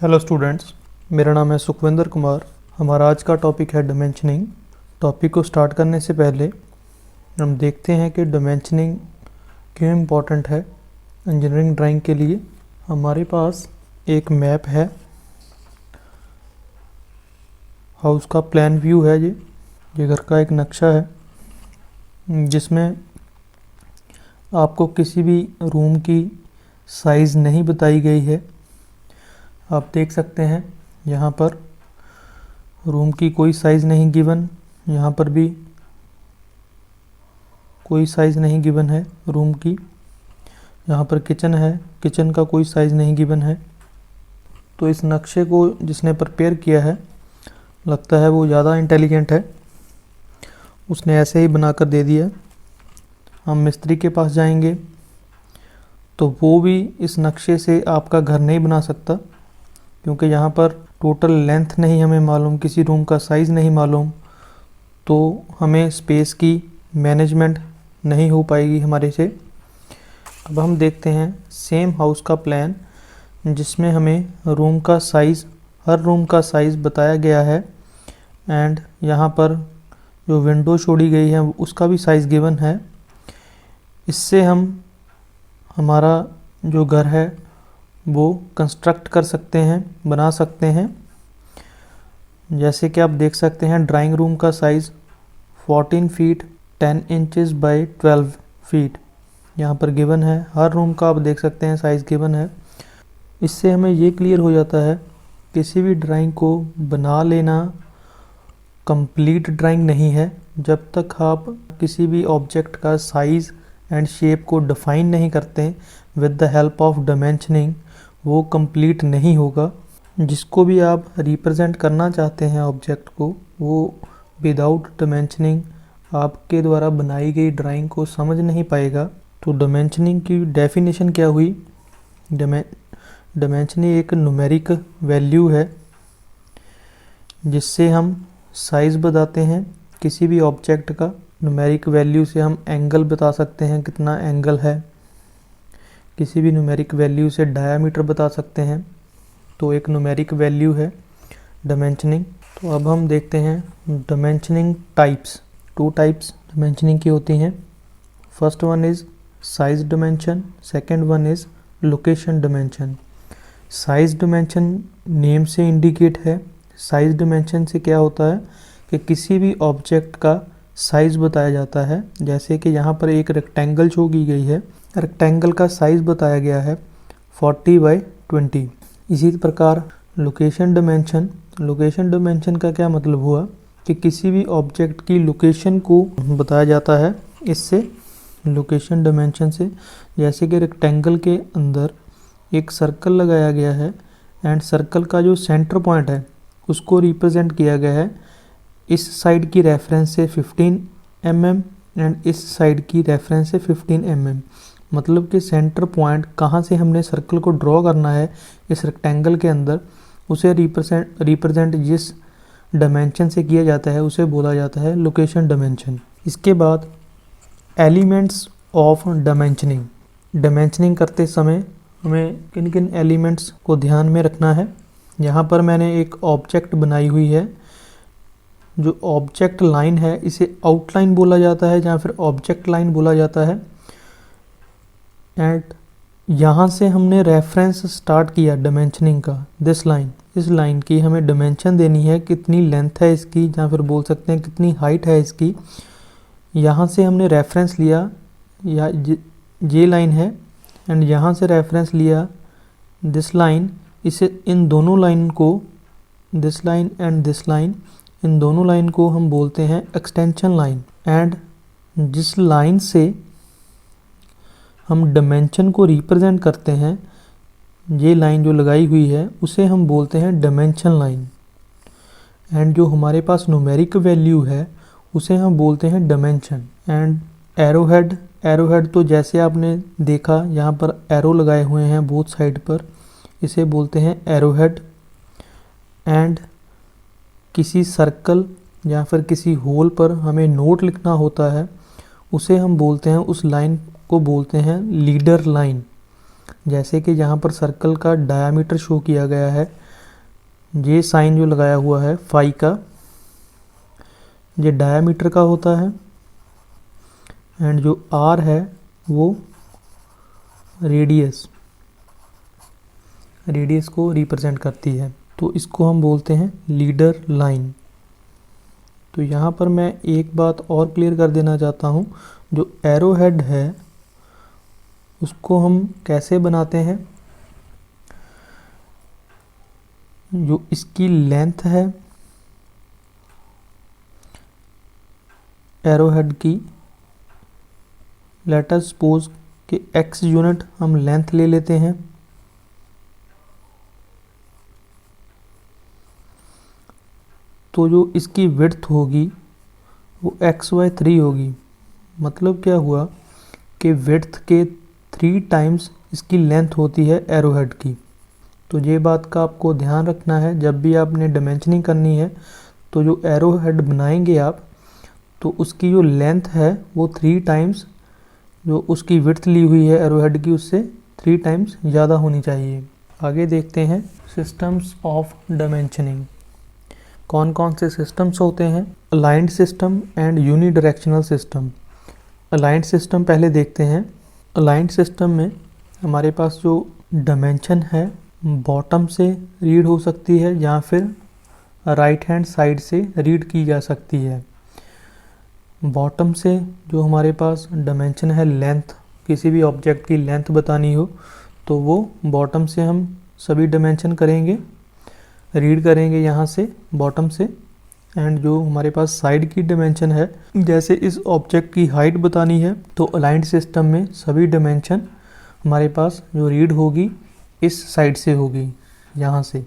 Hello students, मेरा नाम है सुखविंदर कुमार। हमारा आज का टॉपिक है डायमेंशनिंग। टॉपिक को स्टार्ट करने से पहले हम देखते हैं कि डायमेंशनिंग क्यों इम्पोर्टेंट है इंजीनियरिंग ड्राइंग के लिए। हमारे पास एक मैप है, हाउस का प्लान व्यू है। ये घर का एक नक्शा है जिसमें आपको किसी भी रूम की साइज़ नहीं बताई गई है। आप देख सकते हैं यहाँ पर रूम की कोई साइज़ नहीं गिवन, यहाँ पर भी कोई साइज़ नहीं गिवन है रूम की। यहाँ पर किचन है, किचन का कोई साइज़ नहीं गिवन है। तो इस नक्शे को जिसने प्रिपेयर किया है लगता है वो ज़्यादा इंटेलिजेंट है, उसने ऐसे ही बनाकर दे दिया। हम मिस्त्री के पास जाएंगे तो वो भी इस नक्शे से आपका घर नहीं बना सकता, क्योंकि यहाँ पर टोटल लेंथ नहीं हमें मालूम, किसी रूम का साइज़ नहीं मालूम, तो हमें स्पेस की मैनेजमेंट नहीं हो पाएगी हमारे से। अब हम देखते हैं सेम हाउस का प्लान जिसमें हमें रूम का साइज़, हर रूम का साइज़ बताया गया है एंड यहाँ पर जो विंडो छोड़ी गई है उसका भी साइज़ गिवन है। इससे हम हमारा जो घर है वो कंस्ट्रक्ट कर सकते हैं, बना सकते हैं। जैसे कि आप देख सकते हैं ड्राइंग रूम का size 14 feet 10 inches bye 12 feet यहाँ पर गिवन है। हर रूम का आप देख सकते हैं साइज़ गिवन है। इससे हमें ये क्लियर हो जाता है किसी भी ड्राइंग को बना लेना कंप्लीट ड्राइंग नहीं है। जब तक आप किसी भी ऑब्जेक्ट का साइज़ एंड शेप को डिफाइन नहीं करते with the help of dimensioning, वो कंप्लीट नहीं होगा। जिसको भी आप रिप्रेजेंट करना चाहते हैं ऑब्जेक्ट को, वो विदाउट डायमेंशनिंग आपके द्वारा बनाई गई ड्राइंग को समझ नहीं पाएगा। तो डायमेंशनिंग की डेफिनेशन क्या हुई? डायमेंशनिंग एक न्यूमेरिक वैल्यू है जिससे हम साइज़ बताते हैं किसी भी ऑब्जेक्ट का। न्यूमेरिक वैल्यू से हम एंगल बता सकते हैं, कितना एंगल है। किसी भी न्यूमेरिक वैल्यू से डायामीटर बता सकते हैं। तो एक न्यूमेरिक वैल्यू है डायमेंशनिंग। तो अब हम देखते हैं डायमेंशनिंग टाइप्स। 2 टाइप्स डायमेंशनिंग की होती हैं। First one is size dimension, second one is location dimension. Size dimension name से इंडिकेट है। साइज डायमेंशन से क्या होता है कि किसी भी ऑब्जेक्ट का साइज़ बताया जाता है। जैसे कि यहाँ पर एक रेक्टेंगल शो की गई है, रेक्टेंगल का साइज़ बताया गया है 40 बाई 20। इसी प्रकार लोकेशन डायमेंशन, लोकेशन डायमेंशन का क्या मतलब हुआ कि किसी भी ऑब्जेक्ट की लोकेशन को बताया जाता है इससे, लोकेशन डायमेंशन से। जैसे कि रेक्टेंगल के अंदर एक सर्कल लगाया गया है एंड सर्कल का जो सेंटर पॉइंट है उसको रिप्रेजेंट किया गया है इस साइड की रेफरेंस से 15 mm एंड इस साइड की रेफरेंस से 15 mm। मतलब कि सेंटर पॉइंट कहाँ से हमने सर्कल को ड्रॉ करना है इस रेक्टेंगल के अंदर, उसे रिप्रेजेंट जिस डायमेंशन से किया जाता है उसे बोला जाता है लोकेशन डायमेंशन। इसके बाद एलिमेंट्स ऑफ डायमेंशनिंग। डायमेंशनिंग करते समय हमें किन किन एलिमेंट्स को ध्यान में रखना है। यहाँ पर मैंने एक ऑब्जेक्ट बनाई हुई है। जो ऑब्जेक्ट लाइन है इसे आउटलाइन बोला जाता है या फिर ऑब्जेक्ट लाइन बोला जाता है। एंड यहाँ से हमने रेफरेंस स्टार्ट किया डायमेंशनिंग का। दिस लाइन, इस लाइन की हमें डायमेंशन देनी है, कितनी लेंथ है इसकी या फिर बोल सकते हैं कितनी हाइट है इसकी। यहाँ से हमने रेफरेंस लिया, या ये लाइन है एंड यहाँ से रेफरेंस लिया दिस लाइन। इसे इन दोनों लाइन को, this line and this line, इन दोनों लाइन को हम बोलते हैं एक्सटेंशन लाइन। एंड जिस लाइन से हम डायमेंशन को रिप्रेजेंट करते हैं, ये लाइन जो लगाई हुई है उसे हम बोलते हैं डायमेंशन लाइन। एंड जो हमारे पास न्यूमेरिक वैल्यू है उसे हम बोलते हैं डायमेंशन। एंड एरोहेड, एरोहेड तो जैसे आपने देखा यहाँ पर एरो लगाए हुए हैं बोथ साइड पर, इसे बोलते हैं एरोहेड। एंड किसी सर्कल या फिर किसी होल पर हमें नोट लिखना होता है उसे हम बोलते हैं, उस लाइन को बोलते हैं लीडर लाइन। जैसे कि यहाँ पर सर्कल का डायामीटर शो किया गया है ये साइन जो लगाया हुआ है फाई का, ये डायामीटर का होता है, एंड जो आर है वो रेडियस को रिप्रेजेंट करती है। तो इसको हम बोलते हैं लीडर लाइन। तो यहाँ पर मैं एक बात और क्लियर कर देना चाहता हूँ, जो एरो हेड है उसको हम कैसे बनाते हैं। जो इसकी लेंथ है एरो हेड की, लेट अस सपोज कि x यूनिट हम लेंथ ले लेते हैं, तो जो इसकी विड्थ होगी वो x/3 होगी। मतलब क्या हुआ कि विड्थ के 3 टाइम्स इसकी लेंथ होती है एरो हेड की। तो ये बात का आपको ध्यान रखना है, जब भी आपने डायमेंशनिंग करनी है तो जो एरो हेड बनाएंगे आप, तो उसकी जो लेंथ है वो 3 टाइम्स जो उसकी विड्थ ली हुई है एरो हेड की, उससे 3 टाइम्स ज़्यादा होनी चाहिए। आगे देखते हैं सिस्टम्स ऑफ डायमेंशनिंग। कौन कौन से सिस्टम्स होते हैं। Aligned system and unidirectional system. Aligned system पहले देखते हैं। अलाइंड सिस्टम में हमारे पास जो डायमेंशन है बॉटम से रीड हो सकती है या फिर राइट हैंड साइड से रीड की जा सकती है। बॉटम से जो हमारे पास डायमेंशन है लेंथ, किसी भी ऑब्जेक्ट की लेंथ बतानी हो तो वो बॉटम से हम सभी डायमेंशन करेंगे, रीड करेंगे यहाँ से बॉटम से। एंड जो हमारे पास साइड की डायमेंशन है, जैसे इस ऑब्जेक्ट की हाइट बतानी है तो अलाइंड सिस्टम में सभी डायमेंशन हमारे पास जो रीड होगी इस साइड से होगी, यहाँ से।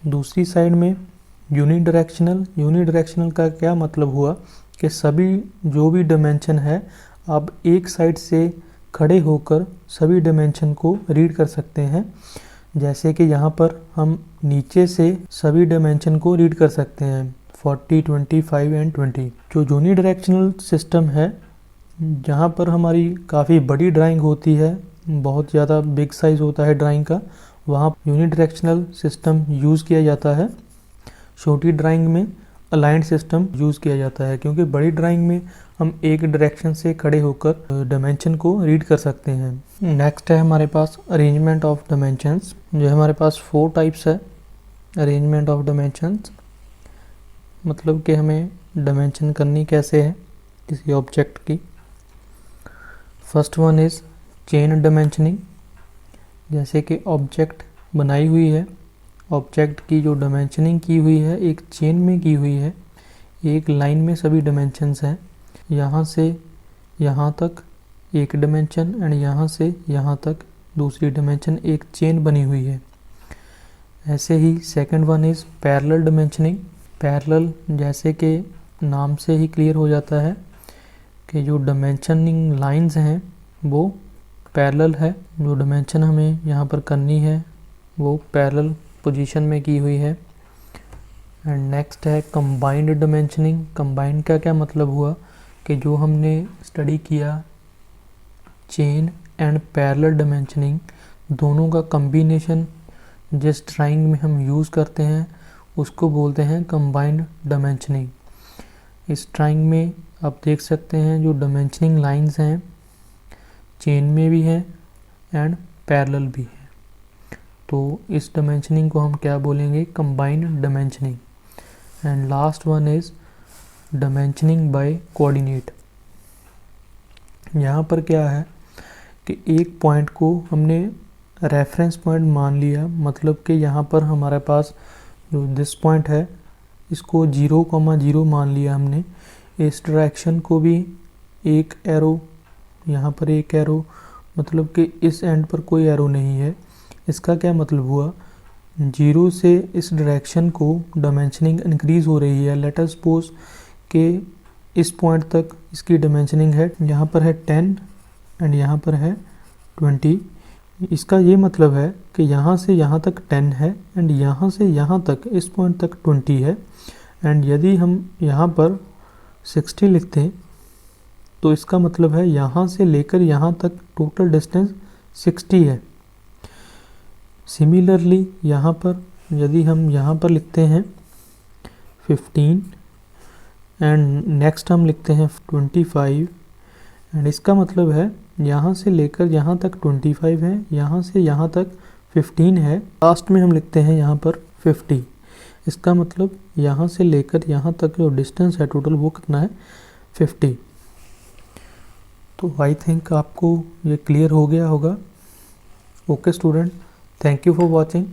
दूसरी साइड में यूनिडायरेक्शनल का क्या मतलब हुआ कि सभी जो भी डायमेंशन है आप एक साइड से खड़े होकर सभी डायमेंशन को रीड कर सकते हैं। जैसे कि यहाँ पर हम नीचे से सभी डायमेंशन को रीड कर सकते हैं 40, 25 एंड 20। जो यूनिडायरेक्शनल सिस्टम है, जहाँ पर हमारी काफ़ी बड़ी ड्राइंग होती है, बहुत ज़्यादा बिग साइज़ होता है ड्राइंग का, वहाँ यूनिडायरेक्शनल सिस्टम यूज़ किया जाता है। छोटी ड्राइंग में अलाइंड सिस्टम यूज़ किया जाता है, क्योंकि बड़ी ड्राइंग में हम एक डायरेक्शन से खड़े होकर डायमेंशन को रीड कर सकते हैं। नेक्स्ट है हमारे पास अरेंजमेंट ऑफ डायमेंशंस। जो हमारे पास 4 टाइप्स है अरेंजमेंट ऑफ डायमेंशंस। मतलब कि हमें डायमेंशन करनी कैसे है किसी ऑब्जेक्ट की। First one is chain dimensioning. जैसे कि ऑब्जेक्ट बनाई हुई है, ऑब्जेक्ट की जो डायमेंशनिंग की हुई है एक चेन में की हुई है, एक लाइन में सभी डायमेंशंस हैं। यहाँ से यहाँ तक एक डायमेंशन एंड यहाँ से यहाँ तक दूसरी डायमेंशन, एक चेन बनी हुई है। ऐसे ही second one is parallel dimensioning. Parallel जैसे कि नाम से ही क्लियर हो जाता है कि जो डायमेंशनिंग लाइंस हैं वो पैरेलल है। जो डायमेंशन हमें यहाँ पर करनी है वो पैरेलल पोजीशन में की हुई है। एंड नेक्स्ट है कंबाइंड डायमेंशनिंग। कंबाइंड का क्या मतलब हुआ कि जो हमने स्टडी किया चेन एंड पैरेलल डायमेंशनिंग, दोनों का कॉम्बिनेशन जिस ड्राइंग में हम यूज़ करते हैं उसको बोलते हैं कंबाइंड डायमेंशनिंग। इस ड्राइंग में आप देख सकते हैं जो डायमेंशनिंग लाइंस हैं चेन में भी हैं एंड पैरेलल भी है, तो इस डायमेंशनिंग को हम क्या बोलेंगे, combined dimensioning. And last one is dimensioning by coordinate. यहाँ पर क्या है कि एक पॉइंट को हमने रेफरेंस पॉइंट मान लिया, मतलब कि यहाँ पर हमारे पास जो दिस पॉइंट है इसको 0,0 मान लिया हमने। इस डायरेक्शन को भी एक एरो, यहाँ पर एक एरो, मतलब कि इस एंड पर कोई एरो नहीं है। इसका क्या मतलब हुआ, 0 से इस डायरेक्शन को डायमेंशनिंग इंक्रीज़ हो रही है। लेट अस सपोज कि इस पॉइंट तक इसकी डायमेंशनिंग है, यहाँ पर है 10 एंड यहाँ पर है 20। इसका ये मतलब है कि यहाँ से यहाँ तक 10 है एंड यहाँ से यहाँ तक इस पॉइंट तक 20 है। एंड यदि हम यहाँ पर 60 लिखते हैं तो इसका मतलब है यहाँ से लेकर यहाँ तक टोटल डिस्टेंस 60 है। सिमिलरली यहाँ पर यदि हम यहाँ पर लिखते हैं 15 एंड नेक्स्ट हम लिखते हैं 25 एंड इसका मतलब है यहाँ से लेकर यहाँ तक 25 है, यहाँ से यहाँ तक 15 है, लास्ट में हम लिखते हैं यहाँ पर 50। इसका मतलब यहाँ से लेकर यहाँ तक जो डिस्टेंस है टोटल वो कितना है 50। तो आई थिंक आपको ये क्लियर हो गया होगा। Okay student, thank you for watching.